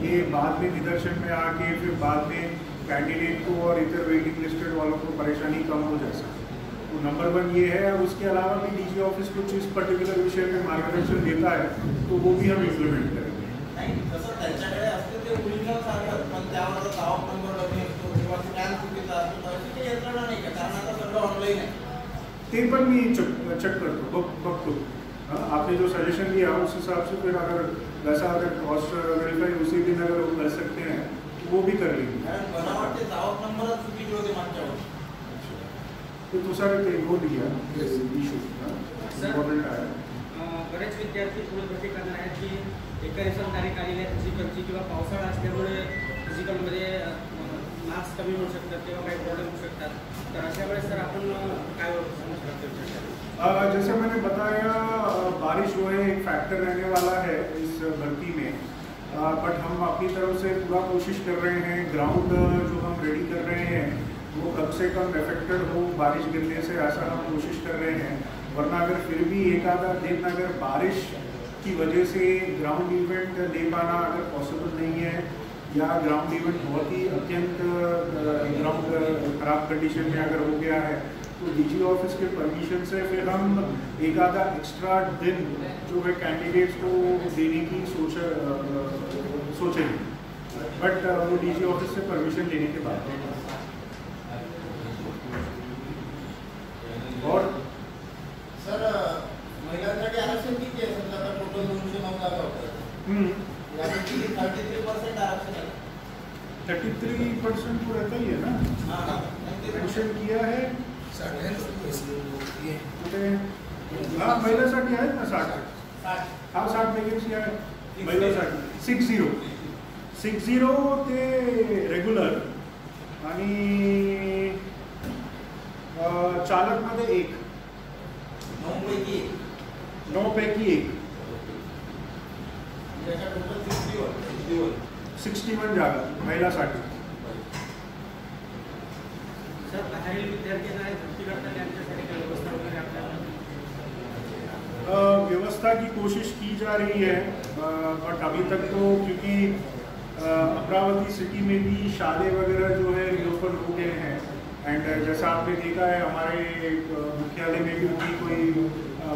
ये बाद में निदर्शन में आके फिर बाद में कैंडिडेट को और इधर वेटिंग लिस्टेड वालों को परेशानी कम हो जाए. तो नंबर 1 ये है. उसके अलावा भी डीजी ऑफिस कुछ इस पर्टिकुलर विषय में मार्गदर्शन देता है तो वो भी हम इम्प्लीमेंट करेंगे. नाही तसं त्यांच्याकडे असते ते ओरिजिनल सारखं, पण त्यावर जॉब नंबर डमी असतो किंवा स्कॅन चुकीचा असतो, अशी काही यंत्रणा नाही का? कारण आता सगळं ऑनलाईन आहे. ते पण मी चेक करतो, बघतो. आपने जो सजेशन दिया उस हिसाब से फिर अगर वैसा अगर कॉस्ट वेरीफाई उसी दिन अगर वो कर सकते हैं तो वो भी कर लेंगे. कारण मला वाटते जॉब नंबरच चुकीचे होते मागच्या वर्षी. तो सारे ते हो दिया इशू इम्पॉर्टंट आहे. बरेच विद्यार्थी पुढे भरती करणार आहेत की एका दिवसात तारीख आलेली आहे फिजिकलची, किंवा पावसाळा असल्यामुळे फिजिकलमध्ये मार्क्स कमी होऊ शकतात किंवा काही प्रॉब्लेम होऊ शकतात. तर अशा वेळेस सर आपण काय समजू? जैसे मैंने बताया, बारिश जो है एक फैक्टर रहने वाला है इस भर्ती में, बट हम अपनी तरफ से पूरा कोशिश कर रहे हैं. ग्राउंड जो हम रेडी कर रहे हैं वो कम से कम अफेक्टेड हो बारिश गिरने से, ऐसा हम कोशिश कर रहे हैं. वरना अगर फिर भी एक आधा दिन अगर बारिश की वजह से ग्राउंड इवेंट दे पाना अगर पॉसिबल नहीं है, या ग्राउंड इवेंट बहुत ही अत्यंत ग्राउंड खराब कंडीशन में अगर हो गया है, तो डीजी ऑफिस के परमिशन से फिर हम एक आधा एक्स्ट्रा दिन जो है कैंडिडेट्स को देने की सोचेंगे, बट वो डीजी ऑफिस से परमिशन लेने के बाद. और सर महिलांसाठी आरक्षण किती आहे? समजा आता टोटल 209 जागा होतात, यापैकी 33% आरक्षण आहे. 33% तो रहता ही है ना. मेंशन किया है 60. हाँ, महिलासाठी आहेत ना 60. हाँ, 60 वॅकन्सी आहेत महिलासाठी. 60 ते रेग्युलर आणि चालकमध्ये 1. 9 पैकी 1. 61 जागा महिलासाठी. सर बाहेरील विद्यार्थ्यांना भरती करताना त्यांच्यासाठी काही व्यवस्था वगैरे आपल्याला? व्यवस्था की कोशिश की जा रही है, बट अभी तक तो क्योंकि अमरावती सिटी में भी शादी वगैरह जो है रिओपन हो गए हैं, एंड जैसा आपने देखा है हमारे मुख्यालय में भी उतनी कोई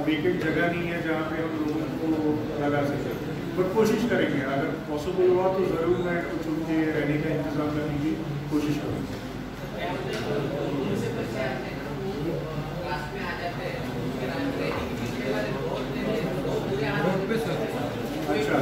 वेकेंट जगह नहीं है जहाँ पे हम लोगों को लगा सकें. बट कोशिश करेंगे, अगर पॉसिबल हुआ तो ज़रूर मैं कुछ उनके रहने का इंतज़ाम करने की कोशिश करूँगा. अच्छा,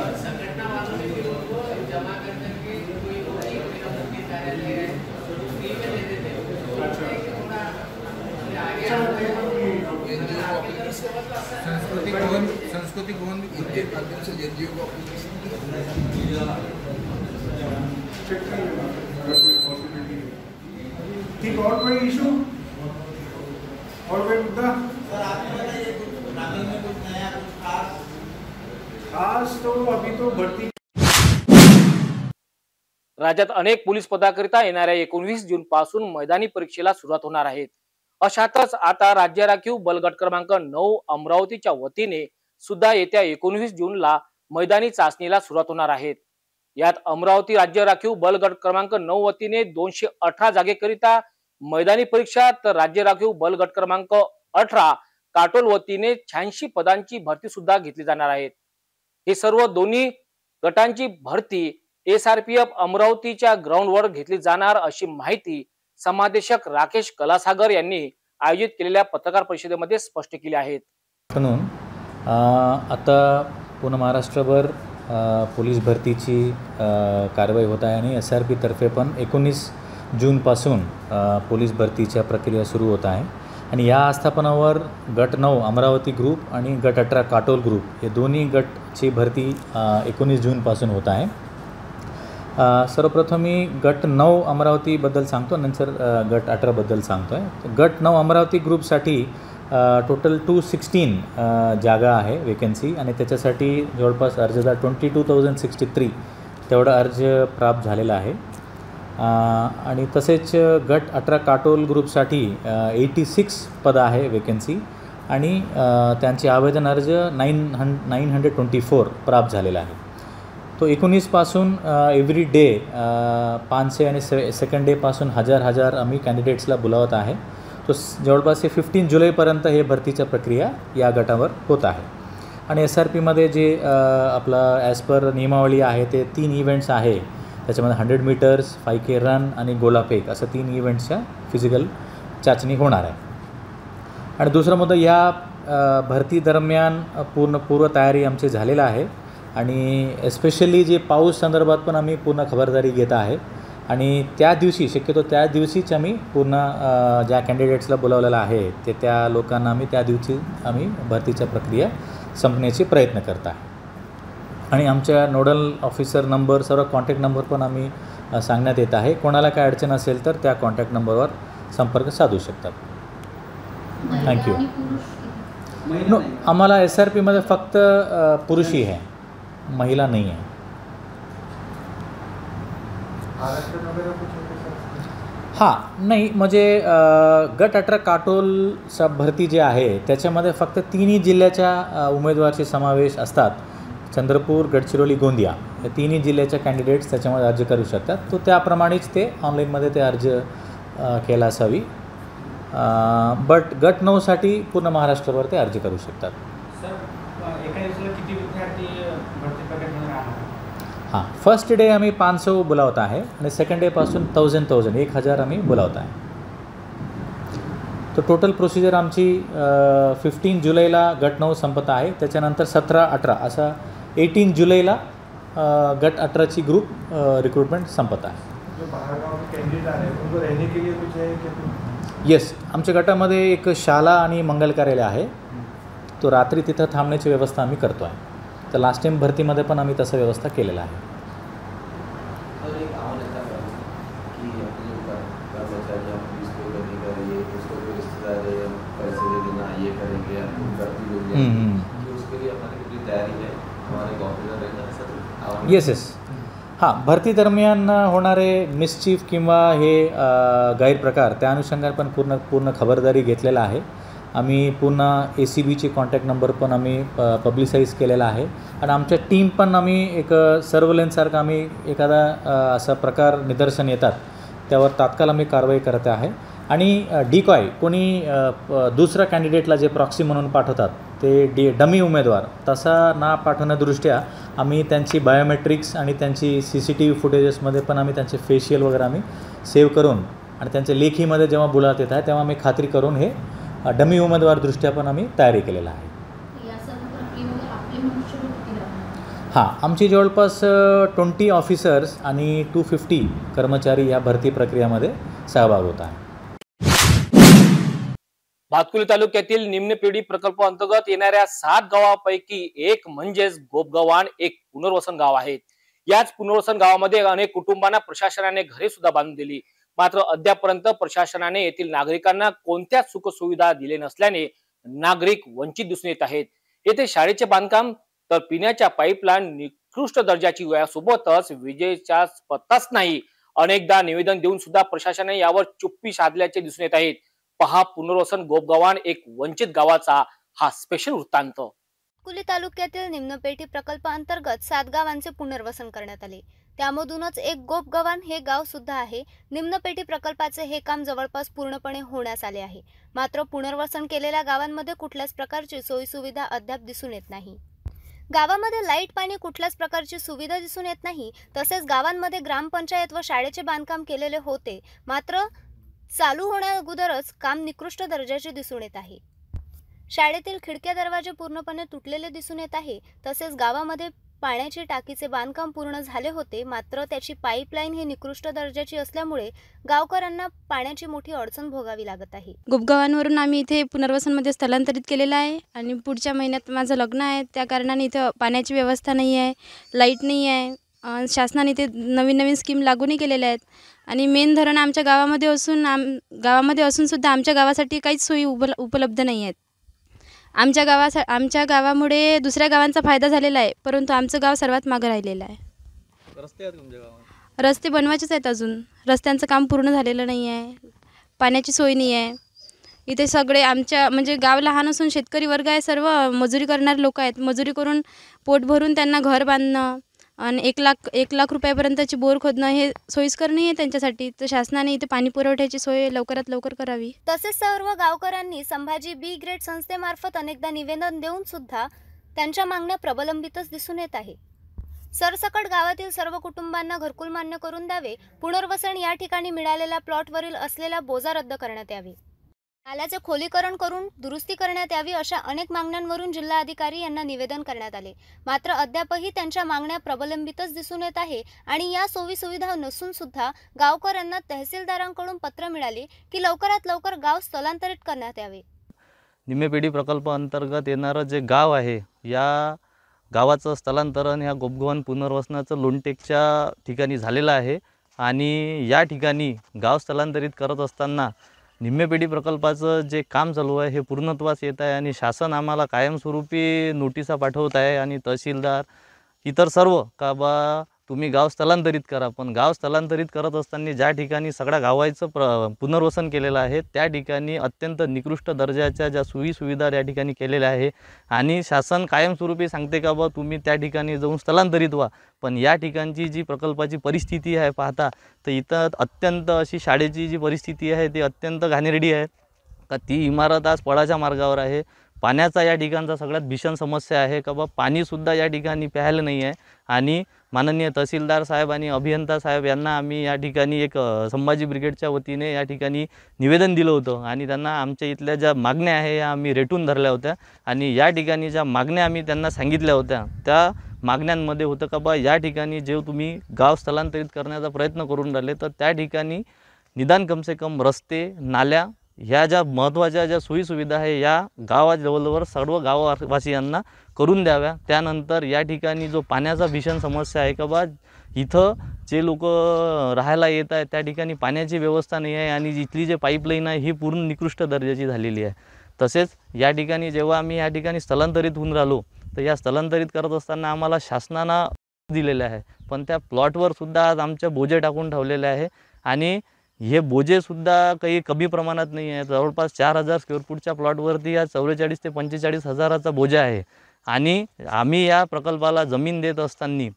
सांस्कृतिक भवन इनके माध्यम से एनजीओ को चेक कर लेना अगर कोई पॉसिबिलिटी है. ठीक, और कोई इशू और कोई मुद्दा? सर आपने बताइए कुछ रामन में कुछ नया कुछ खास तो अभी तो भरती. राज्यात अनेक पोलीस पदाकरिता येणाऱ्या 19 जून पासून मैदानी परीक्षेला सुरुवात होणार आहे. अशातच आता राज्य राखीव बल गट क्रमांक 9 अमरावतीच्या वतीने सुद्धा येत्या 19 जूनला मैदानी चाचणीला सुरुवात होणार आहे. यात अमरावती राज्य राखीव बल गट क्रमांक 9 वतीने 218 जागेकरिता मैदानी परीक्षा, तर राज्य राखीव बल गट क्रमांक 18 काटोल वतीने 86 पदांची भरती सुद्धा घेतली जाणार आहे. हे सर्व दोन्ही गटांची भरती SRPF अमरावतीच्या ग्राउंडवर घेतली जाणार अशी माहिती समादेशक राकेश कलासागर यांनी आयोजित केलेल्या पत्रकार परिषदेमध्ये स्पष्ट केली आहे. म्हणून आता पूर्ण महाराष्ट्रभर पोलीस भरतीची कारवाई होत आहे आणि SRP तर्फे पण 19 जूनपासून पोलीस भरतीच्या प्रक्रिया सुरू होत आहे. आणि या आस्थापनावर गट 9 अमरावती ग्रुप आणि गट 18 काटोल ग्रुप हे दोन्ही गटची भरती 19 जूनपासून होत आहे. सर्वप्रथम मी गट 9 अमरावतीबद्दल सांगतो, नंतर गट 18बद्दल सांगतो आहे. गट 9 अमरावती ग्रुपसाठी टोटल 216 जागा आहे वेकन्सी, आणि त्याच्यासाठी जवळपास अर्जदार 22,063 तेवढा अर्ज प्राप्त झालेला आहे. आणि तसेच गट 18 काटोल ग्रुपसाठी 86 पद आहे वेकन्सी, आणि त्यांचे आवेदन अर्ज 924 प्राप्त झालेला आहे. तो 19 पासून एव्हरी डे 500 आणि सेकंड डेपासून 1000 आम्ही कॅन्डिडेट्सला बोलावत आहे. तो जवळपास 15 जुलैपर्यंत हे भरतीच्या प्रक्रिया या गटावर होत आहे. आणि SRPमध्ये जे आपला ॲज पर नियमावली आहे ते 3 इव्हेंट्स आहे. त्याच्यामध्ये 100 मीटर्स, 5K रन आणि गोलाफेक असं 3 इव्हेंट्सच्या फिजिकल चाचणी होणार आहे. आणि दुसरा मुद्दा, या भरती दरम्यान पूर्व तयारी आमची झालेला आहे, आणि एस्पेशली जे पाऊस संदर्भात पण आम्ही पूर्ण खबरदारी घेत आहे. आणि त्या दिवशी शक्यतो त्या दिवशीच आम्ही पूर्ण ज्या कॅन्डिडेट्सला बोलावलेलं आहे ते त्या लोकांना आम्ही त्या दिवशी आम्ही भरतीच्या प्रक्रिया संपण्याचे प्रयत्न करत आहे. आणि आमच्या नोडल ऑफिसर नंबर, सर्व कॉन्टॅक्ट नंबर पण आम्ही सांगण्यात येत आहे. कोणाला काय अडचण असेल तर त्या कॉन्टॅक्ट नंबरवर संपर्क साधू शकतात. थँक्यू. नो, आम्हाला SRPमध्ये फक्त पुरुषही आहे, महिला नाही आहे. हां, नाही म्हणजे गट 18 काटोल भरती जे आहे त्याच्यामध्ये फक्त 3ही जिल्ह्याच्या उमेदवाराचे समावेश असतात. चंद्रपूर, गडचिरोली, गोंदिया या 3ही जिल्ह्याच्या कॅन्डिडेट्स त्याच्यामध्ये अर्ज करू शकतात. तो त्याप्रमाणेच ते ऑनलाईनमध्ये ते अर्ज केला असावी. बट गट 9साठी पूर्ण महाराष्ट्रभर ते अर्ज करू शकतात. हां, फर्स्ट डे आम्ही 500 बोलावत आहे, आणि सेकंड डेपासून 1000 आम्ही बोलावत आहे. तर टोटल प्रोसिजर आमची 15 जुलैला गट 9 संपत आहे. त्याच्यानंतर 17-18 असा 18 जुलैला गट 18ची ग्रुप रिक्रूटमेंट संपत आहे. येस, आमच्या गटामध्ये एक शाला आणि मंगल कार्यालय आहे. तो रात्री तिथं थांबण्याची व्यवस्था आम्ही करतो आहे. तर लास्ट टाईम भरतीमध्ये पण आम्ही तसं व्यवस्था केलेला आहे. येस. हां, भरती दरम्यान होणारे मिसचीफ किंवा हे गैरप्रकार त्या अनुषंगाने पण पूर्ण खबरदारी घेतलेला आहे. आम्ही पूर्ण ACBचे कॉन्टॅक्ट नंबर पण आम्ही पब्लिसाईज केलेला आहे. आणि आमच्या टीम पण आम्ही एक सर्व्हलन्ससारखं आम्ही एखादा असा प्रकार निदर्शन येतात त्यावर तात्काळ आम्ही कारवाई करत आहे. आणि डिकॉय कोणी दुसरा कॅन्डिडेटला जे प्रॉक्सी म्हणून पाठवतात ते डमी उमेदवार तसा ना पाठवण्यादृष्ट्या आम्ही त्यांची बायोमेट्रिक्स आणि त्यांची CCTV फुटेजेसमध्ये पण आम्ही त्यांचे फेशियल वगैरे आम्ही सेव्ह करून, आणि त्यांच्या लेखीमध्ये जेव्हा बोलावत येत आहे तेव्हा आम्ही खात्री करून हे डमी उमेदवार दृष्ट्या पण आम्ही तयारी केलेला आहे. हां, आमची जवळपास 20 ऑफिसर्स आणि 250 कर्मचारी या भरती प्रक्रियामध्ये सहभाग होत आहे. भातकुली तालुक्यातील निम्न पिढी प्रकल्प अंतर्गत येणाऱ्या 7 गावापैकी एक म्हणजेच गोपगव्हाण एक पुनर्वसन गाव आहे. याच पुनर्वसन गावामध्ये अनेक कुटुंबांना प्रशासनाने घरे सुद्धा बांधून दिली. मात्र अद्यापर्यंत प्रशासनाने येथील नागरिकांना कोणत्याच सुखसुविधा दिले नसल्याने नागरिक वंचित दिसून येत आहेत. येथे शाळेचे बांधकाम तर पिण्याच्या पाईपलाईन निकृष्ट दर्जाची यासोबतच विजेचा पत्ताच नाही. अनेकदा निवेदन देऊन सुद्धा प्रशासनाने यावर चुप्पी साधल्याचे दिसून येत आहेत. पहा पुनर्वसन गोपगव्हाण एक वंचित गावाचा हा स्पेशल वृत्तांत. भातकुली तालुक्यातील निम्नपेठी प्रकल्प अंतर्गत 7 गावांचे पुनर्वसन करण्यात आले. त्यामधूनच एक गोपगव्हाण हे गाव सुद्धा आहे. निम्नपेठी प्रकल्पाचे हे काम जवळपास पूर्णपणे होण्यास आले आहे. मात्र पुनर्वसन केलेल्या गावांमध्ये कुठल्याच प्रकारची सोयीसुविधा अद्याप दिसून येत नाही. गावामध्ये लाईट, पाणी कुठल्याच प्रकारची सुविधा दिसून येत नाही. तसेच गावांमध्ये ग्रामपंचायत व शाळेचे बांधकाम केलेले होते, मात्र चालू होण्या अगोदरच काम निकृष्ट दर्जाचे दिसून येत आहे. शाळेतील खिडक्या दरवाजे पूर्णपणे तुटलेले दिसून येत आहे. तसेच गावामध्ये पाण्याची टाकीचे बांधकाम पूर्ण झाले होते, मात्र त्याची पाईपलाईन ही निकृष्ट दर्जाची असल्यामुळे गावकऱ्यांना पाण्याची मोठी अडचण भोगावी लागत आहे. गोपगव्हाणवरून आम्ही इथे पुनर्वसनमध्ये स्थलांतरित केलेलं आहे आणि पुढच्या महिन्यात माझं लग्न आहे. त्या कारणाने इथं पाण्याची व्यवस्था नाही आहे, लाईट नाही आहे, शासनाने ते नवीन नवीन स्कीम लागूनही केलेल्या आहेत आणि मेन धरण आमच्या गावामध्ये असून सुद्धा आमच्या गावासाठी काहीच सोयी उपलब्ध नाही आहेत. आमच्या गावामुळे दुसऱ्या गावांचा फायदा झालेला आहे, परंतु आमचं गाव सर्वात मागं राहिलेलं आहे. रस्ते आहेत तुमच्या गावात? रस्ते बनवायचेच आहेत, अजून रस्त्यांचं काम पूर्ण झालेलं नाही आहे. पाण्याची सोय नाही आहे. इथे सगळे म्हणजे गाव लहान असून शेतकरी वर्ग आहे, सर्व मजुरी करणारे लोक आहेत. मजुरी करून पोट भरून त्यांना घर बांधणं आणि 1 लाख रुपयापर्यंतची बोर खोदणं हे सोयीस्कर नाही आहे त्यांच्यासाठी. तर शासनाने इथे पाणी पुरवठ्याची सोय लवकरात लवकर करावी. तसेच सर्व गावकऱ्यांनी संभाजी बी ग्रेड संस्थेमार्फत अनेकदा निवेदन देऊन सुद्धा त्यांच्या मागण्या प्रलंबितच दिसून येत आहे. सरसकट गावातील सर्व कुटुंबांना घरकुल मान्य करून द्यावे, पुनर्वसन या ठिकाणी मिळालेल्या प्लॉटवरील असलेला बोजा रद्द करण्यात यावी, नाल्याचे खोलीकरण करून दुरुस्ती करण्यात यावी अशा अनेक मागण्यांवरून जिल्हाधिकारी यांना निवेदन करण्यात आले. मात्र अद्यापही त्यांच्या मागण्या प्रलंबितच दिसून येत आहे आणि या सोयीसुविधा नसून सुद्धा गावकऱ्यांना तहसीलदारांकडून पत्र मिळाले की लवकरात लवकर गाव स्थलांतरित करण्यात यावे. निम्मे पेढी प्रकल्प अंतर्गत येणारं जे गाव आहे, या गावाचं स्थलांतरण ह्या गोपगव्हाण पुनर्वसनाचं लोणटेकच्या ठिकाणी झालेलं आहे आणि या ठिकाणी गाव स्थलांतरित करत असताना निम्मे पेढी प्रकल्पाचं जे काम चालू आहे हे पूर्णत्वास येत आहे आणि शासन आम्हाला कायमस्वरूपी नोटिसा पाठवत आहे आणि तहसीलदार इतर सर्व का बा तुम्ही गाव स्थलांतरित करा. पण गाव स्थलांतरित करत असताना ज्या ठिकाणी सगळ्या गावाचं पुनर्वसन केलेलं आहे त्या ठिकाणी अत्यंत निकृष्ट दर्जाच्या ज्या सोयीसुविधा या ठिकाणी केलेल्या आहे आणि शासन कायमस्वरूपी सांगते का बा तुम्ही त्या ठिकाणी जाऊन स्थलांतरित व्हा. पण या ठिकाणची जी प्रकल्पाची परिस्थिती आहे पाहता तर इथं अत्यंत अशी शाळेची जी परिस्थिती आहे ती अत्यंत घाणेरडी आहे का ती इमारत आज पडाच्या मार्गावर आहे. पाण्याचा या ठिकाणचा सगळ्यात भीषण समस्या आहे का बा पाणीसुद्धा या ठिकाणी प्यायला नाही आहे आणि माननीय तहसीलदार साहेब आणि अभियंता साहेब यांना आम्ही या ठिकाणी एक संभाजी ब्रिगेडच्या वतीने या ठिकाणी निवेदन दिलं होतं आणि त्यांना आमच्या इथल्या ज्या मागण्या आहे या आम्ही रेटून धरल्या होत्या आणि या ठिकाणी ज्या मागण्या आम्ही त्यांना सांगितल्या होत्या त्या मागण्यांमध्ये होतं का बा या ठिकाणी जे तुम्ही गाव स्थलांतरित करण्याचा प्रयत्न करून राहिले तर त्या ठिकाणी निदान कमसे कम रस्ते, नाल्या ह्या ज्या महत्त्वाच्या ज्या सोयीसुविधा आहे या गावा लेवलवर सर्व गाववासियांना करून द्याव्या. त्यानंतर या ठिकाणी जो पाण्याचा भीषण समस्या आहे का बा इथं जे लोक राहायला येत आहेत त्या ठिकाणी पाण्याची व्यवस्था नाही आहे आणि इथली जे पाईपलाईन आहे ही पूर्ण निकृष्ट दर्जाची झालेली आहे. तसेच या ठिकाणी जेव्हा आम्ही या ठिकाणी स्थलांतरित होऊन राहिलो तर या स्थलांतरित करत असताना आम्हाला शासनानं दिलेलं आहे पण त्या प्लॉटवर सुद्धा आज आमच्या बोजे टाकून ठेवलेले आहे आणि हे बोजेसुद्धा काही कमी प्रमाणात नाही आहे. जवळपास 4000 स्क्वेअर फूटच्या प्लॉटवरती या 44 ते 45 हजाराचा बोजा आहे आणि आम्ही या प्रकल्पाला जमीन देत असताना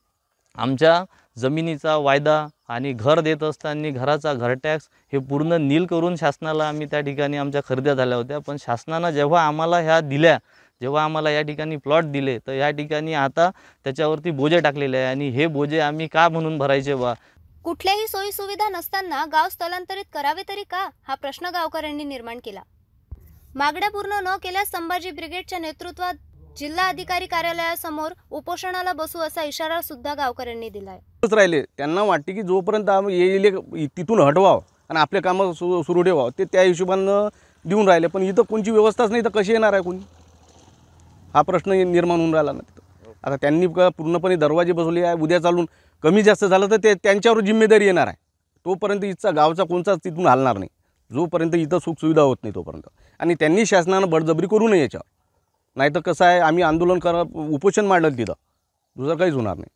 आमच्या जमिनीचा वायदा आणि घर देत असताना घराचा घर टॅक्स हे पूर्ण नील करून शासनाला आम्ही त्या ठिकाणी आमच्या खरेद्या झाल्या होत्या. पण शासनानं जेव्हा आम्हाला ह्या दिल्या, जेव्हा आम्हाला या ठिकाणी प्लॉट दिले तर या ठिकाणी आता त्याच्यावरती बोजे टाकलेले आहे आणि हे बोजे आम्ही का म्हणून भरायचे बा. कुठल्याही सोयी सुविधा नसताना गाव स्थलांतरित करावे तरी का, हा प्रश्न गावकऱ्यांनी निर्माण केला. मागण्या पूर्ण न केल्यास संभाजी ब्रिगेडच्या नेतृत्वात जिल्हा अधिकारी कार्यालयासमोर उपोषणाला बसू असा इशारा सुद्धा गावकऱ्यांनी दिलाय. राहिले त्यांना वाटते की जोपर्यंत येईल तिथून हटवावं आणि आपले कामं सुरू ठेवावं ते त्या हिशोबानं देऊन राहिले. पण इथं कोणची व्यवस्थाच नाही तर कशी येणार आहे कोणी, हा प्रश्न निर्माण होऊन राहिला ना तिथं. आता त्यांनी पूर्णपणे दरवाजे बसवले आहे. उद्या चालून कमी जास्त झालं तर ते त्यांच्यावर जिम्मेदारी येणार आहे. तोपर्यंत इथचा गावचा कोणताच तिथून हलणार नाही जोपर्यंत इथं सुखसुविधा होत नाही तोपर्यंत. आणि त्यांनी शासनानं बळजबरी करू नये याच्यावर. नाही तर कसं आहे आम्ही आंदोलन उपोषण मांडलं तिथं, दुसरं काहीच होणार नाही.